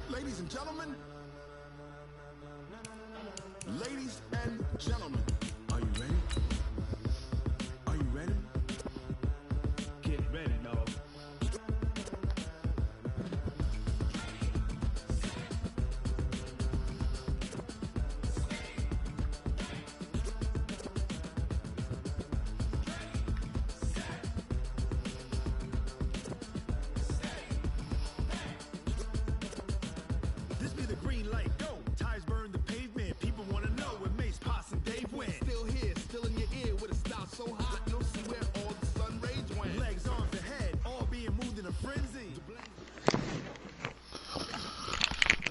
Ladies and gentlemen, are you ready? Are you ready? Get ready, dog. This be the green light, go. Tires burn the pavement. People want to know where Mace, Posse, and Dave went. Still here, still in your ear with a style so hot, you'll see where all the sun rays went. Legs, arms, and head, all being moved in a frenzy.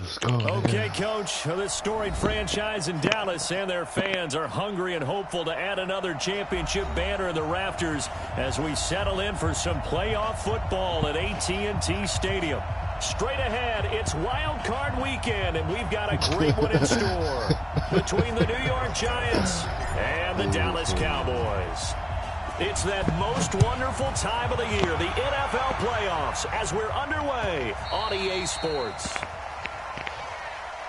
Let's go. Okay, Coach. This storied franchise in Dallas and their fans are hungry and hopeful to add another championship banner in the rafters as we settle in for some playoff football at AT&T Stadium. Straight ahead, it's Wildcard weekend, and we've got a great one in store between the New York Giants and the Dallas Cowboys. It's that most wonderful time of the year, the NFL playoffs, as we're underway on EA Sports.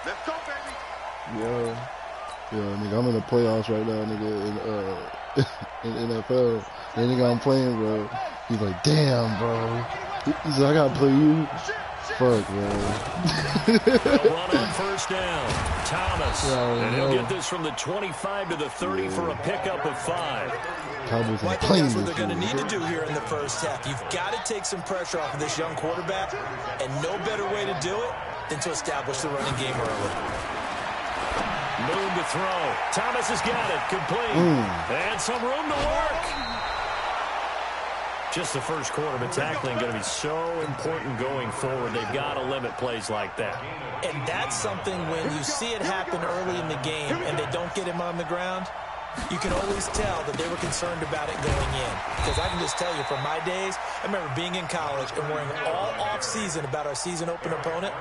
Let's go, baby. Yeah, nigga, I'm in the playoffs right now, nigga, in NFL. And nigga, I'm playing, bro. He's like, damn, bro. He's like, I gotta play you. Fuck, man. They'll run on first down. Thomas. And he'll get this from the 25 to the 30 for a pickup of 5. Cowboys Well, I are think playing that's what this they're going to year. need to do here in the first half. You've got to take some pressure off of this young quarterback, and no better way to do it than to establish the running game early. Moon to throw. Thomas has got it. Complete. And some room to work. Just the first quarter, but tackling going to be so important going forward. They've got to limit plays like that. And that's something when you see it happen early in the game and they don't get him on the ground, you can always tell that they were concerned about it going in. Because I can just tell you, from my days, I remember being in college and worrying all off-season about our season opener opponent,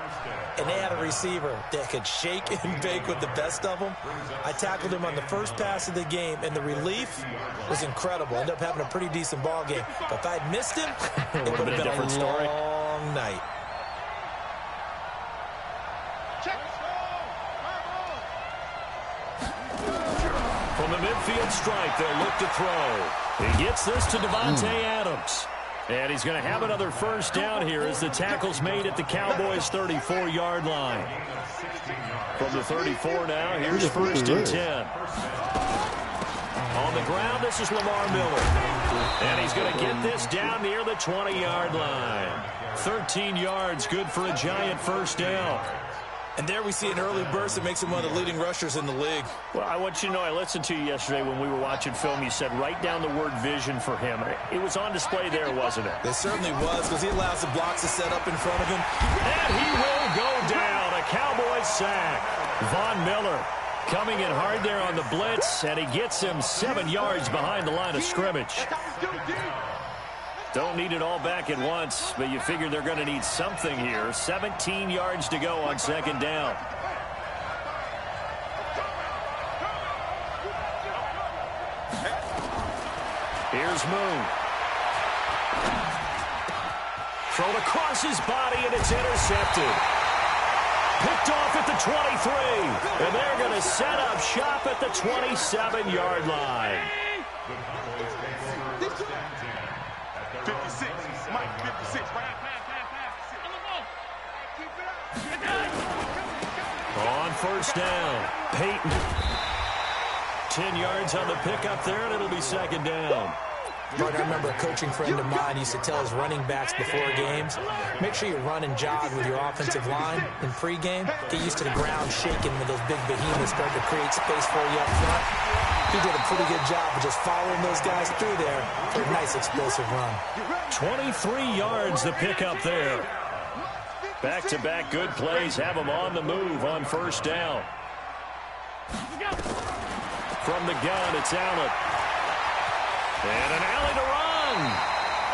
and they had a receiver that could shake and bake with the best of them. I tackled him on the first pass of the game, and the relief was incredible. Ended up having a pretty decent ball game. But if I'd missed him, it would have been a different story. long night. From the midfield stripe, they'll look to throw. He gets this to Devontae Adams. And he's going to have another first down here as the tackle's made at the Cowboys' 34-yard line. From the 34 now, here's first and 10. On the ground, this is Lamar Miller. And he's going to get this down near the 20-yard line. 13 yards, good for a Giant first down. And there we see an early burst that makes him one of the leading rushers in the league. Well, I want you to know, I listened to you yesterday when we were watching film. You said write down the word vision for him. It was on display there, wasn't it? It certainly was, because he allows the blocks to set up in front of him. And he will go down. A Cowboys sack. Von Miller coming in hard there on the blitz, and he gets him 7 yards behind the line of scrimmage. Don't need it all back at once, but you figure they're going to need something here. 17 yards to go on second down. Here's Moon. Thrown across his body, and it's intercepted. Picked off at the 23, and they're going to set up shop at the 27-yard line. 56, Mike, 56. On first down, Peyton. 10 yards on the pickup there, and it'll be second down. But I remember a coaching friend of mine used to tell his running backs before games, make sure you run and jog with your offensive line in pregame. Get used to the ground shaking when those big behemoths start to create space for you up front. He did a pretty good job of just following those guys through there for a nice explosive run. 23 yards the pickup there. Back-to-back good plays have them on the move on first down. From the gun, it's Allen. And an alley to run.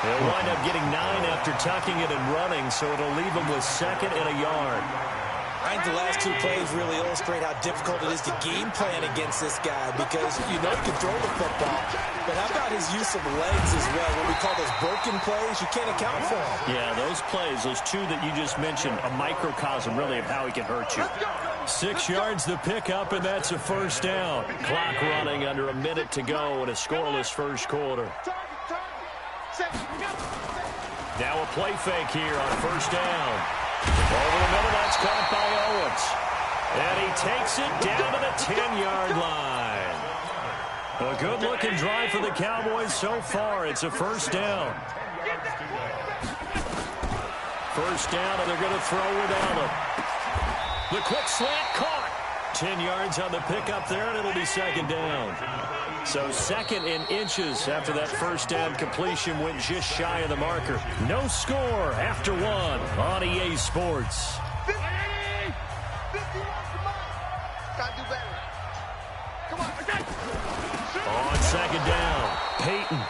He'll wind up getting 9 after tucking it and running, so it'll leave him with 2nd and a yard. I think the last 2 plays really illustrate how difficult it is to game plan against this guy because you know he can throw the football, but how about his use of legs as well? What we call those broken plays, you can't account for them. Yeah, those plays, those 2 that you just mentioned, a microcosm really of how he can hurt you. 6 yards the pickup, and that's a first down. Clock running under a minute to go in a scoreless first quarter. Now a play fake here on first down. Over the middle, that's caught by Owens. And he takes it down to the 10-yard line. A good-looking drive for the Cowboys so far. It's a first down. First down, and they're going to throw with Allen. The quick slant caught. 10 yards on the pickup there, and it'll be 2nd down. So 2nd in inches after that first down completion went just shy of the marker. No score after 1 on EA Sports. 50. 51, come on. Gotta do better. Come on, okay. On 2nd down, Peyton.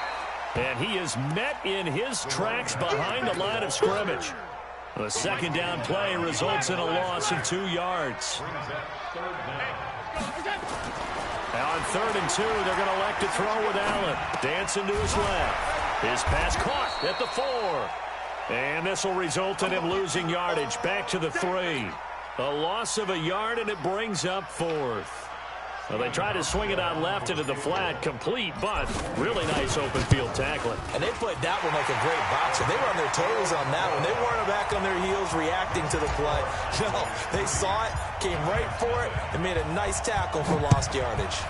And he is met in his tracks behind the line of scrimmage. The 2nd down play results in a loss of 2 yards. Now on 3rd and 2, they're going to elect to throw with Allen. Dancing to his left. His pass caught at the 4. And this will result in him losing yardage back to the 3. A loss of a yard, and it brings up 4th. Well, they tried to swing it out left into the flat, complete, but really nice open field tackling. And they played that one like a great boxer. They were on their toes on that one. They weren't back on their heels reacting to the play. No, they saw it, came right for it, and made a nice tackle for lost yardage.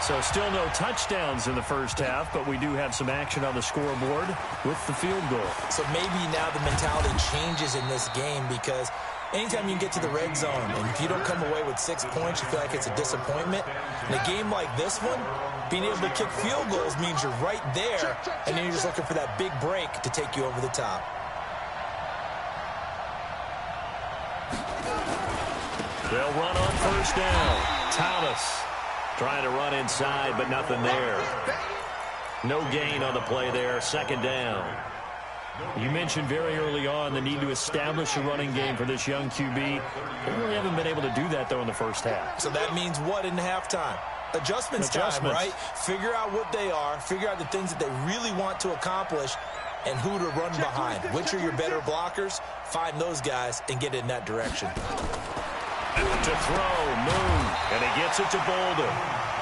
So still no touchdowns in the first half, but we do have some action on the scoreboard with the field goal. So maybe now the mentality changes in this game because anytime you get to the red zone, and if you don't come away with 6 points, you feel like it's a disappointment. In a game like this one, being able to kick field goals means you're right there, and then you're just looking for that big break to take you over the top. They'll run on first down. Thomas trying to run inside, but nothing there. No gain on the play there. 2nd down. You mentioned very early on the need to establish a running game for this young QB. They really haven't been able to do that, though, in the first half. So that means what in halftime? Adjustments time, right? Figure out what they are. Figure out the things that they really want to accomplish and who to run behind. Which are your better blockers? Find those guys and get in that direction. To throw, Moon, and he gets it to Boulder.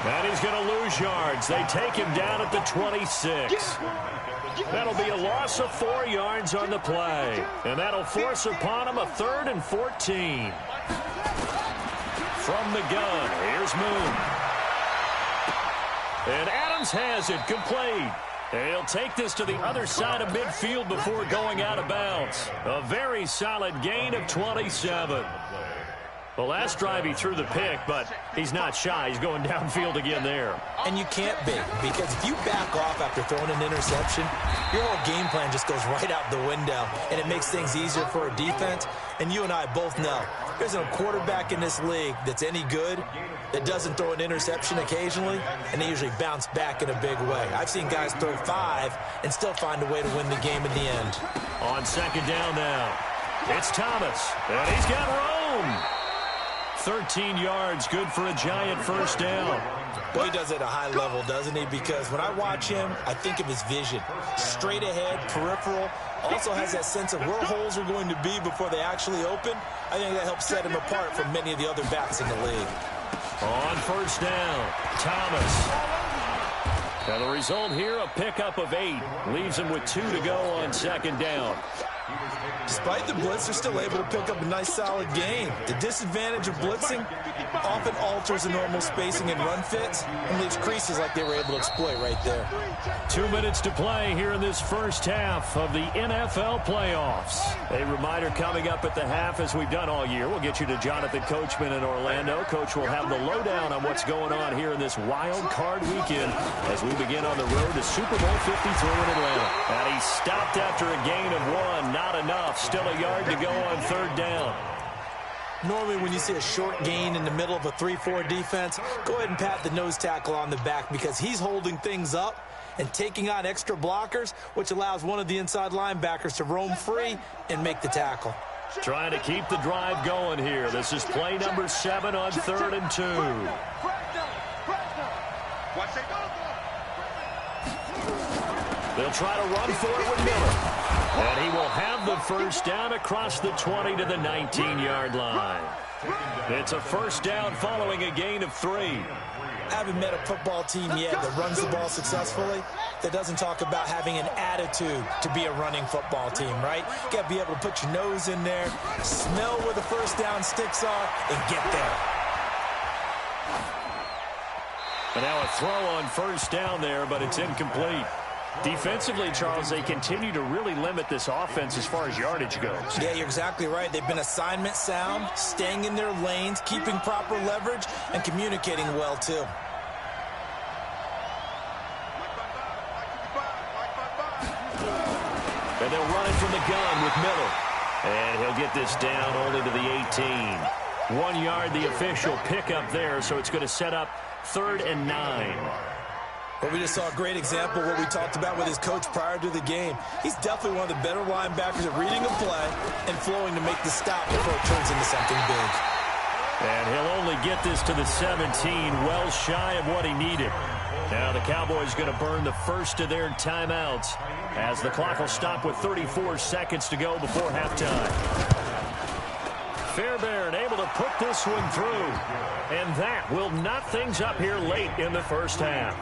And he's going to lose yards. They take him down at the 26. That'll be a loss of 4 yards on the play. And that'll force upon him a 3rd and 14. From the gun, here's Moon. And Adams has it, complete. And he'll take this to the other side of midfield before going out of bounds. A very solid gain of 27. The last drive he threw the pick, but he's not shy. He's going downfield again there. And you can't be, because if you back off after throwing an interception, your whole game plan just goes right out the window, and it makes things easier for a defense. And you and I both know there's no quarterback in this league that's any good that doesn't throw an interception occasionally, and they usually bounce back in a big way. I've seen guys throw 5 and still find a way to win the game in the end. On 2nd down now, it's Thomas, and he's got room. 13 yards, good for a giant first down. Boy, he does it at a high level, doesn't he? Because when I watch him, I think of his vision. Straight ahead, peripheral. Also has that sense of where holes are going to be before they actually open. I think that helps set him apart from many of the other backs in the league. On first down, Thomas. And the result here, a pickup of 8. Leaves him with 2 to go on 2nd down. Despite the blitz, they're still able to pick up a nice, solid gain. The disadvantage of blitzing often alters the normal spacing and run fits and leaves creases like they were able to exploit right there. 2 minutes to play here in this first half of the NFL playoffs. A reminder coming up at the half, as we've done all year. We'll get you to Jonathan Coachman in Orlando. Coach will have the lowdown on what's going on here in this wild card weekend as we begin on the road to Super Bowl 53 in Atlanta. And he stopped after a gain of 1. Not enough. Still a yard to go on 3rd down. Normally when you see a short gain in the middle of a 3-4 defense, go ahead and pat the nose tackle on the back because he's holding things up and taking on extra blockers, which allows one of the inside linebackers to roam free and make the tackle. Trying to keep the drive going here. This is play number 7 on 3rd and 2. They'll try to run for it with Miller. And he will have the first down across the 20 to the 19-yard line. It's a first down following a gain of 3. I haven't met a football team yet that runs the ball successfully that doesn't talk about having an attitude to be a running football team, right? You got to be able to put your nose in there, smell where the first down sticks are, and get there. And now a throw on first down there, but it's incomplete. Defensively, Charles, they continue to really limit this offense as far as yardage goes. Yeah, you're exactly right. They've been assignment sound, staying in their lanes, keeping proper leverage, and communicating well, too. And they'll run it from the gun with Miller. And he'll get this down only to the 18. 1 yard, the official pickup there, so it's going to set up 3rd and 9. Well, we just saw a great example of what we talked about with his coach prior to the game. He's definitely one of the better linebackers at reading a play and flowing to make the stop before it turns into something big. And he'll only get this to the 17, well shy of what he needed. Now the Cowboys going to burn the first of their timeouts as the clock will stop with 34 seconds to go before halftime. Fairbairn able to put this one through. And that will knot things up here late in the first half.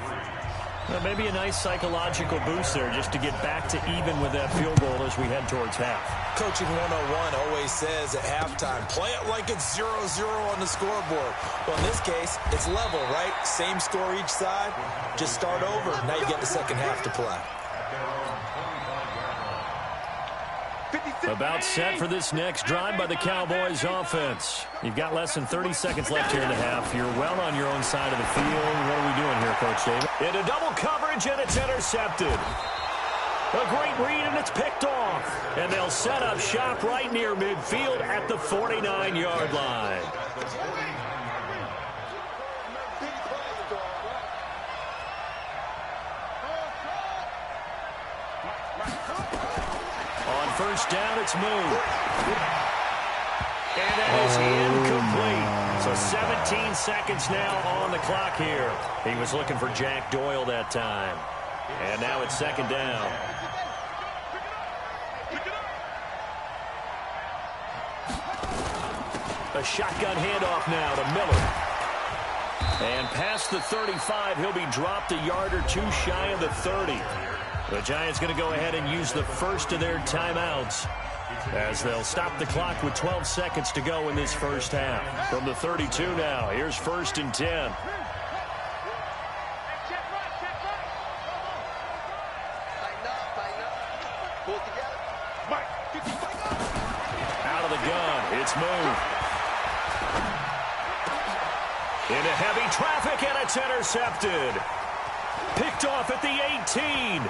Well, maybe a nice psychological boost there just to get back to even with that field goal as we head towards half. Coaching 101 always says at halftime, play it like it's 0-0 on the scoreboard. Well, in this case, it's level, right? Same score each side. Just start over. Now you get the second half to play. About set for this next drive by the Cowboys offense. You've got less than 30 seconds left here in the half. You're well on your own side of the field. What are we doing here, Coach David? Into double coverage, and it's intercepted. A great read, and it's picked off. And they'll set up shop right near midfield at the 49-yard line. First down, it's moved. And that is incomplete. So 17 seconds now on the clock here. He was looking for Jack Doyle that time. And now it's second down. A shotgun handoff now to Miller. And past the 35, he'll be dropped a yard or two shy of the 30. The Giants going to go ahead and use the first of their timeouts as they'll stop the clock with 12 seconds to go in this first half. From the 32 now, here's 1st and 10. Out of the gun, it's moved. Into heavy traffic, and it's intercepted. Picked off at the 18.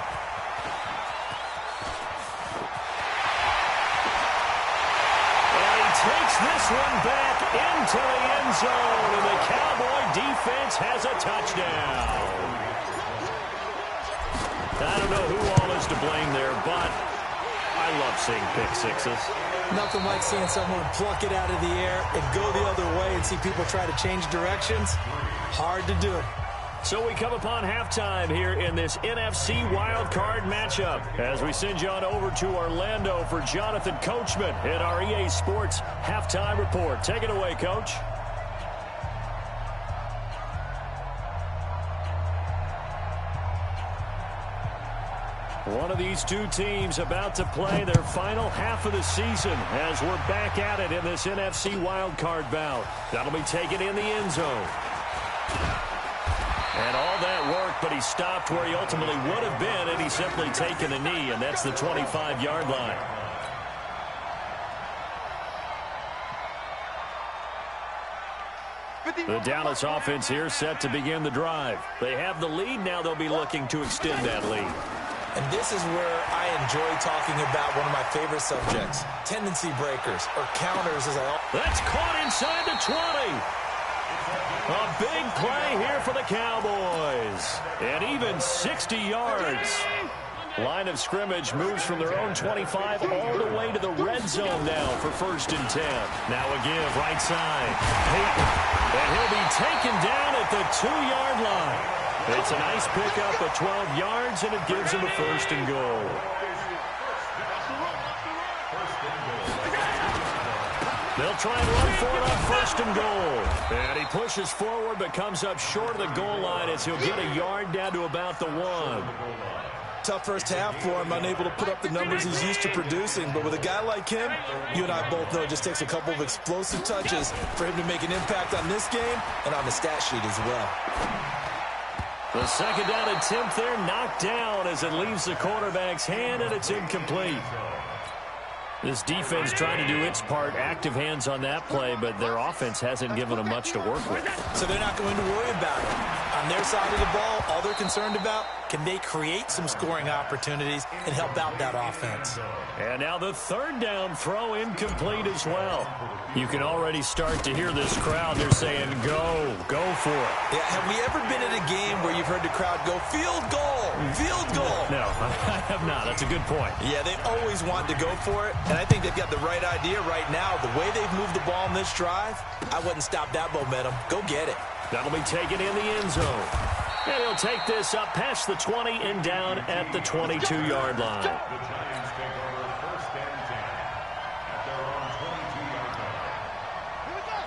Takes this one back into the end zone, and the Cowboy defense has a touchdown. I don't know who all is to blame there, but I love seeing pick sixes. Nothing like seeing someone pluck it out of the air and go the other way and see people try to change directions. Hard to do. So we come upon halftime here in this NFC Wildcard matchup as we send you on over to Orlando for Jonathan Coachman in our EA Sports Halftime Report. Take it away, Coach. One of these two teams about to play their final half of the season as we're back at it in this NFC Wildcard bout. That'll be taken in the end zone. And all that work, but he stopped where he ultimately would have been had he simply taken a knee, and that's the 25-yard line. The Dallas offense here set to begin the drive. They have the lead. Now they'll be looking to extend that lead. And this is where I enjoy talking about one of my favorite subjects, tendency breakers, or counters as I... That's caught inside the 20. A big play here for the Cowboys. And even 60 yards. Line of scrimmage moves from their own 25 all the way to the red zone now for 1st and 10. Now a give right side. Peyton. And he'll be taken down at the 2-yard line. It's a nice pickup of 12 yards, and it gives him a 1st and goal. They'll try and run for it on 1st and goal. And he pushes forward but comes up short of the goal line as he'll get a yard down to about the 1. Tough first half for him, unable to put up the numbers he's used to producing. But with a guy like him, you and I both know it just takes a couple of explosive touches for him to make an impact on this game and on the stat sheet as well. The 2nd down attempt there knocked down as it leaves the quarterback's hand, and it's incomplete. This defense trying to do its part, active hands on that play, but their offense hasn't given them much to work with. So they're not going to worry about it. On their side of the ball, all they're concerned about, can they create some scoring opportunities and help out that offense? And now the 3rd down throw incomplete as well. You can already start to hear this crowd. They're saying, go for it. Yeah, have we ever been at a game where you've heard the crowd go, field goal, field goal? No, I have not. That's a good point. Yeah, they always want to go for it, and I think they've got the right idea right now. The way they've moved the ball in this drive, I wouldn't stop that momentum. Go get it. That'll be taken in the end zone. And he'll take this up past the 20 and down at the 22-yard line.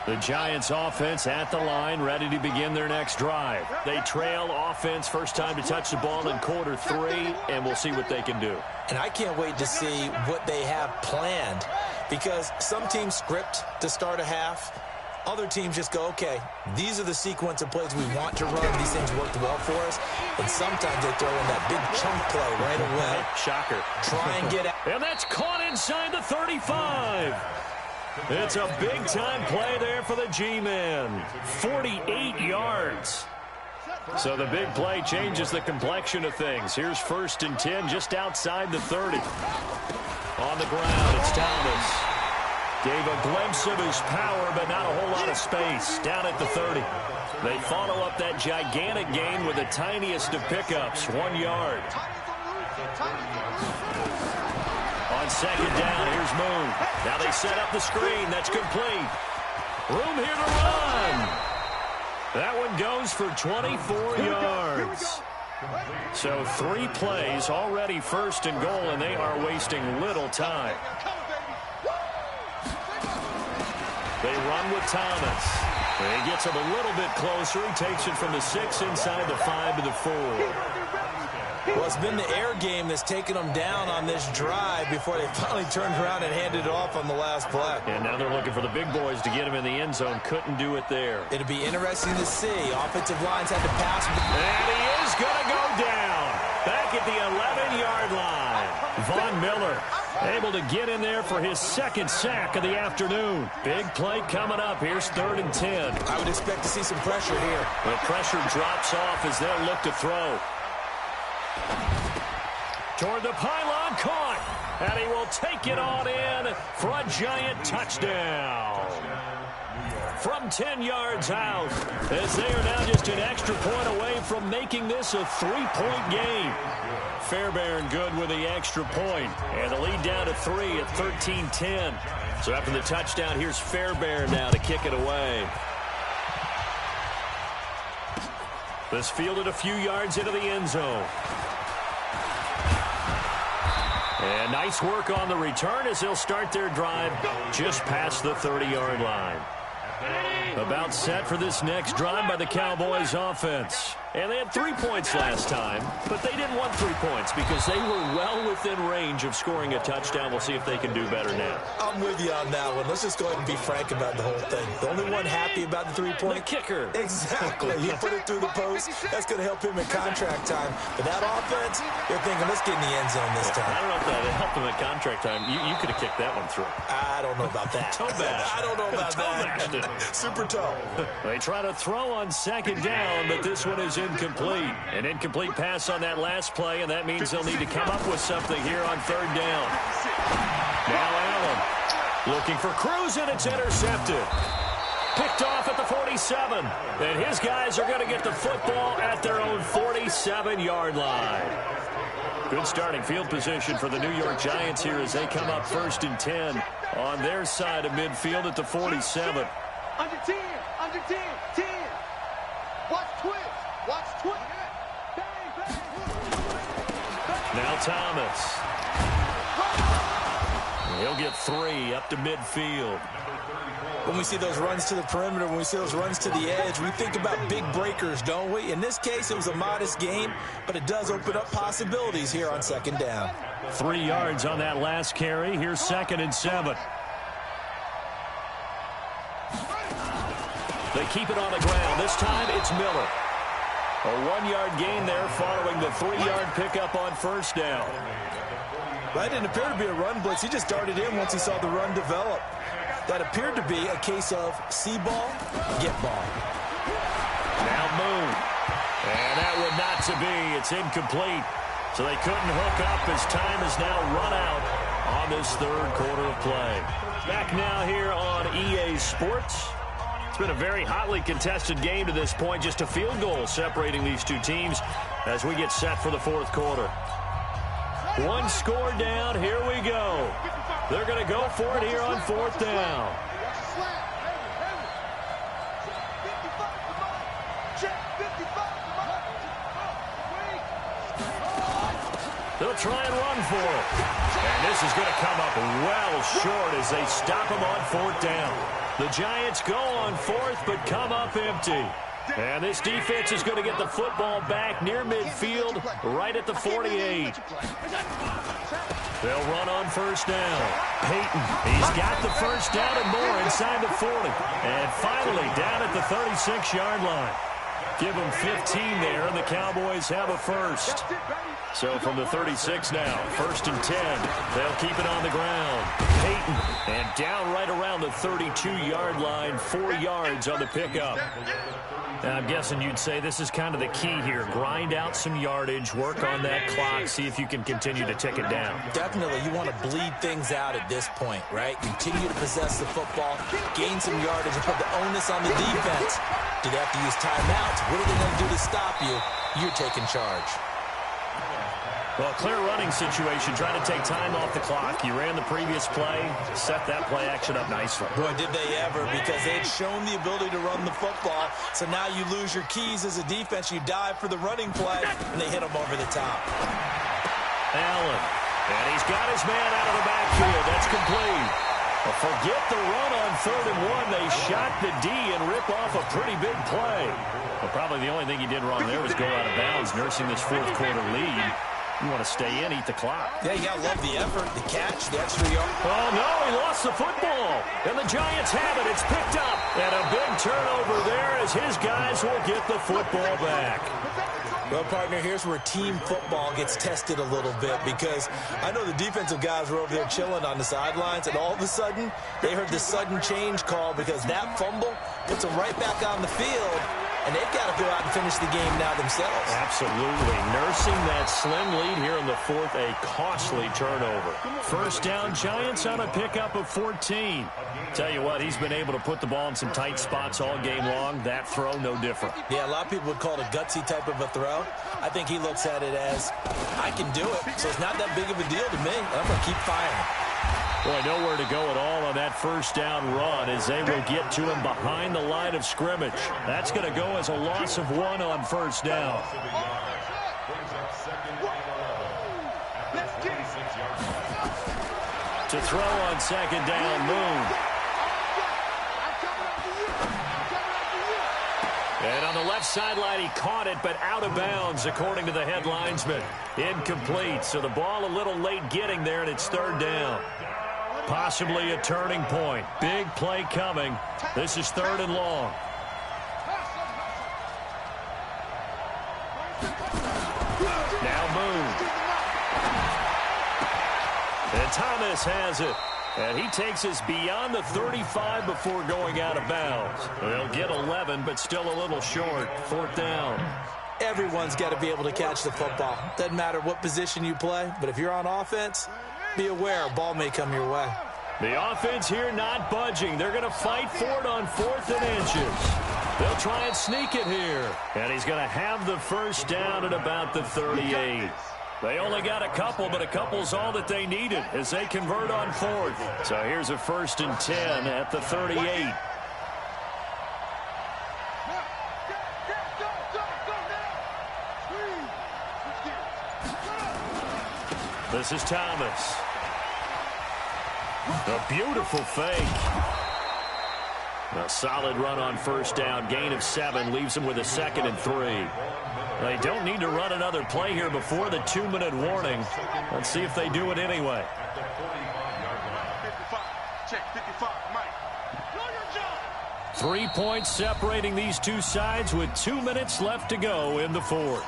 The Giants offense at the line, ready to begin their next drive. They trail offense, first time to touch the ball in quarter 3, and we'll see what they can do. And I can't wait to see what they have planned, because some teams script to start a half. Other teams just go, okay, these are the sequence of plays we want to run. These things worked well for us. And sometimes they throw in that big chunk play right away. Shocker. Try and get out. And that's caught inside the 35. It's a big-time play there for the G-men. 48 yards. So the big play changes the complexion of things. Here's 1st and 10 just outside the 30. On the ground, it's Thomas. Gave a glimpse of his power, but not a whole lot of space. Down at the 30. They follow up that gigantic gain with the tiniest of pickups, 1 yard. On 2nd down, here's Moon. Now they set up the screen. That's complete. Room here to run. That one goes for 24 yards. So 3 plays, already 1st and goal, and they are wasting little time. They run with Thomas. He gets him a little bit closer. He takes it from the 6 inside the 5 to the 4. Well, it's been the air game that's taken them down on this drive before they finally turned around and handed it off on the last play. And now they're looking for the big boys to get him in the end zone. Couldn't do it there. It'll be interesting to see. Offensive lines had to pass. And he is going to go down. Back at the 11-yard line. Von Miller able to get in there for his 2nd sack of the afternoon. Big play coming up. Here's 3rd and 10. I would expect to see some pressure here. The pressure drops off as they'll look to throw. Toward the pylon, caught. And he will take it on in for a giant touchdown. From 10 yards out, as they are now just an extra point away from making this a 3-point game. Fairbairn good with the extra point. And the lead down to 3 at 13-10. So after the touchdown, here's Fairbairn now to kick it away. This fielded a few yards into the end zone. And nice work on the return as they'll start their drive just past the 30-yard line. About set for this next drive by the Cowboys offense. And they had 3 points last time, but they didn't want 3 points because they were well within range of scoring a touchdown. We'll see if they can do better now. I'm with you on that one. Let's just go ahead and be frank about the whole thing. The only one happy about the 3-point. The kicker. Exactly. He put it through the post. That's going to help him in contract time. But that offense, they're thinking, let's get in the end zone this time. I don't know if that helped him in contract time. You could have kicked that one through. I don't know about that. Toe bash. I don't know about that. Super toe. They try to throw on 2nd down, but this one is incomplete. An incomplete pass on that last play, and that means they'll need to come up with something here on 3rd down. Now Allen looking for Cruz, and it's intercepted. Picked off at the 45. 47. And his guys are going to get the football at their own 47-yard line. Good starting field position for the New York Giants here as they come up 1st and 10 on their side of midfield at the 47. Under 10, under 10, 10. Watch twist, watch twist. Now Thomas. He'll get 3 up to midfield. When we see those runs to the perimeter, when we see those runs to the edge, we think about big breakers, don't we? In this case, it was a modest gain, but it does open up possibilities here on 2nd down. 3 yards on that last carry. Here's 2nd and 7. They keep it on the ground. This time it's Miller. A 1-yard gain there following the 3-yard pickup on 1st down. That didn't appear to be a run blitz. He just darted in once he saw the run develop. That appeared to be a case of see ball, get ball. Now Moon. And that would not to be. It's incomplete. So they couldn't hook up as time is now run out on this 3rd quarter of play. Back now here on EA Sports. It's been a very hotly contested game to this point. Just a field goal separating these two teams as we get set for the 4th quarter. 1 score down. Here we go. They're going to go for it here on 4th down. They'll try and run for it. And this is going to come up well short as they stop him on 4th down. The Giants go on 4th but come up empty. And this defense is going to get the football back near midfield, right at the 48. They'll run on 1st down. Peyton, he's got the 1st down and more inside the 40. And finally down at the 36-yard line. Give them 15 there, and the Cowboys have a 1st. So from the 36 now, 1st and 10. They'll keep it on the ground. Peyton, and down right around the 32-yard line, 4 yards on the pickup. Now, I'm guessing you'd say this is kind of the key here. Grind out some yardage, work on that clock, see if you can continue to tick it down. Definitely. You want to bleed things out at this point, right? Continue to possess the football, gain some yardage, and put the onus on the defense. Do they have to use timeouts? What are they going to do to stop you? You're taking charge. Well, clear running situation, trying to take time off the clock. You ran the previous play, set that play action up nicely. Boy, did they ever, because they had shown the ability to run the football. So now you lose your keys as a defense. You dive for the running play, and they hit him over the top. Allen, and he's got his man out of the backfield. That's complete. Well, forget the run on 3rd and 1. They shot the D and rip off a pretty big play. Well, probably the only thing he did wrong there was go out of bounds, nursing this 4th quarter lead. You want to stay in, eat the clock. Yeah, you got to love the effort, the catch, the extra yard. Oh, no, he lost the football. And the Giants have it. It's picked up. And a big turnover there as his guys will get the football back. Well, partner, here's where team football gets tested a little bit, because I know the defensive guys were over there chilling on the sidelines, and all of a sudden, they heard the sudden change call because that fumble puts them right back on the field. And they've got to go out and finish the game now themselves. Absolutely. Nursing that slim lead here in the 4th, a costly turnover. 1st down, Giants on a pickup of 14. Tell you what, he's been able to put the ball in some tight spots all game long. That throw, no different. Yeah, a lot of people would call it a gutsy type of a throw. I think he looks at it as, I can do it, so it's not that big of a deal to me. I'm going to keep firing. Boy, nowhere to go at all on that 1st down run as they will get to him behind the line of scrimmage. That's going to go as a loss of 1 on 1st down. To throw on 2nd down, Moon. And on the left sideline, he caught it, but out of bounds, according to the head linesman. Incomplete, so the ball a little late getting there, and it's 3rd down. Possibly a turning point. Big play coming. This is 3rd and long. Now Moon. And Thomas has it. And he takes us beyond the 35 before going out of bounds. They'll get 11, but still a little short. 4th down. Everyone's got to be able to catch the football. Doesn't matter what position you play, but if you're on offense, be aware, a ball may come your way. The offense here not budging. They're going to fight for it on 4th and inches. They'll try and sneak it here. And he's going to have the first down at about the 38. They only got a couple, but a couple's all that they needed as they convert on 4th. So here's a 1st and 10 at the 38. This is Thomas. A beautiful fake. A solid run on 1st down. Gain of 7 leaves them with a 2nd and 3. They don't need to run another play here before the 2-minute warning. Let's see if they do it anyway. 3 points separating these two sides with 2 minutes left to go in the 4th.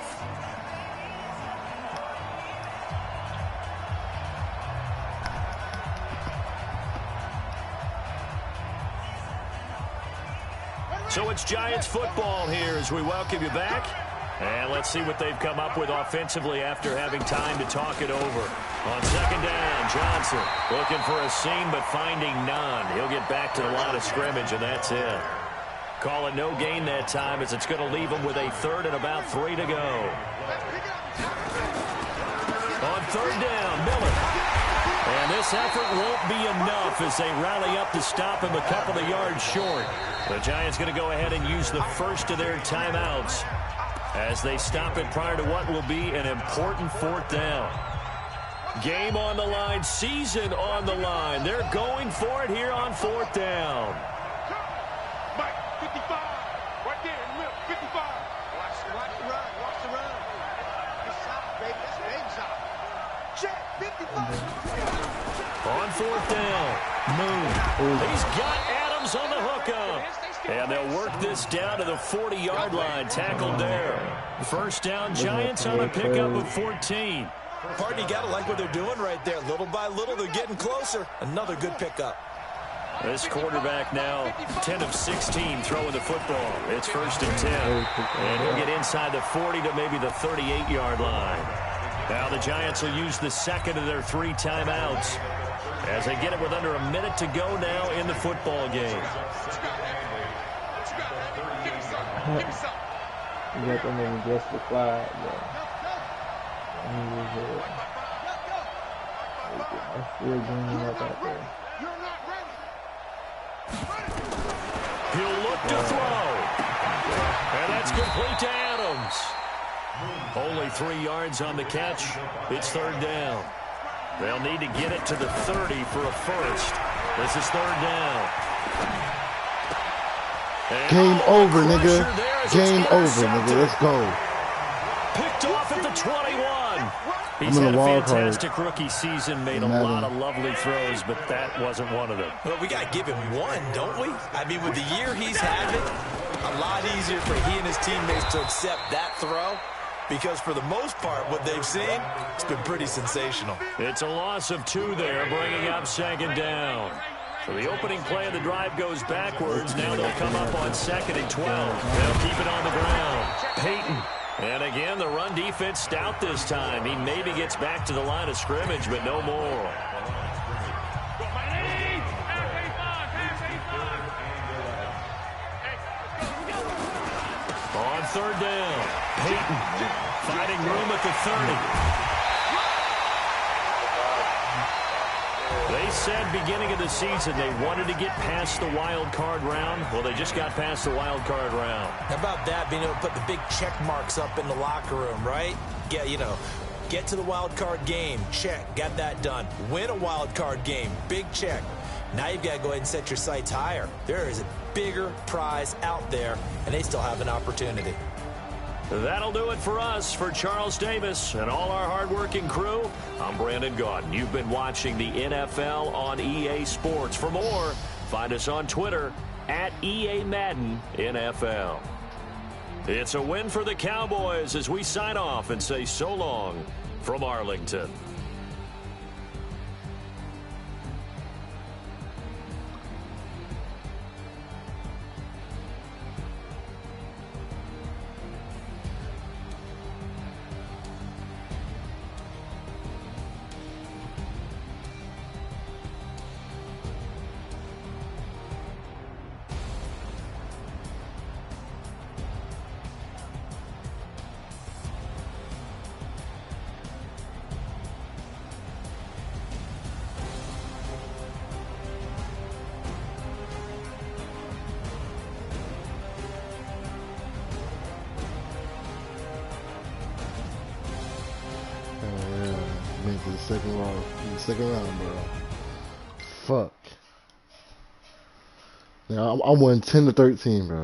So it's Giants football here as we welcome you back. And let's see what they've come up with offensively after having time to talk it over. On 2nd down, Johnson looking for a seam but finding none. He'll get back to the line of scrimmage, and that's it. Call it no gain that time as it's going to leave him with a 3rd and about 3 to go. On 3rd down, Miller. And this effort won't be enough as they rally up to stop him a couple of yards short. The Giants going to go ahead and use the first of their timeouts as they stop it prior to what will be an important 4th down. Game on the line, season on the line. They're going for it here on 4th down. Mike, 55, right there in the middle, 55. Watch the run, watch the run. Good shot, baby, that's a big shot. Check, 55. On 4th down, Moon. He's got Adams on the hookup. And they'll work this down to the 40-yard line, tackled there. 1st down, Giants on a pickup of 14. Pardon, you got to like what they're doing right there. Little by little, they're getting closer. Another good pickup. This quarterback now 10 of 16 throwing the football. It's 1st and 10. And he'll get inside the 40 to maybe the 38-yard line. Now the Giants will use the 2nd of their 3 timeouts as they get it with under a minute to go now in the football game. You got them in just the flag, bro. I'm still bringing up out there. He'll look to throw. And that's complete to Adams. Only 3 yards on the catch. It's 3rd down. They'll need to get it to the 30 for a first. This is 3rd down. And Game over, nigga. Game over, nigga. Let's go. Picked off at the 21. He's I'm had in a a wild fantastic card. rookie season, made a lot of lovely throws, but that wasn't one of them. Well, we got to give him one, don't we? I mean, with the year he's having, a lot easier for he and his teammates to accept that throw because for the most part, what they've seen, it's been pretty sensational. It's a loss of 2 there, bringing up 2nd down. So the opening play of the drive goes backwards. Now they'll come up on 2nd and 12. They'll keep it on the ground. Peyton. And again, the run defense stout this time. He maybe gets back to the line of scrimmage, but no more. On 3rd down, Peyton finding room at the 30. They said beginning of the season they wanted to get past the wild card round. Well, they just got past the wild card round. How about that, being able to put the big check marks up in the locker room, right? Get to the wild card game, check, got that done. Win a wild card game, big check. Now you've got to go ahead and set your sights higher. There is a bigger prize out there, and they still have an opportunity. That'll do it for us. For Charles Davis and all our hardworking crew, I'm Brandon Gaudin. You've been watching the NFL on EA Sports. For more, find us on Twitter at EA Madden NFL. It's a win for the Cowboys as we sign off and say so long from Arlington. to the second round, bro. Fuck. Now I'm winning 10-13, bro.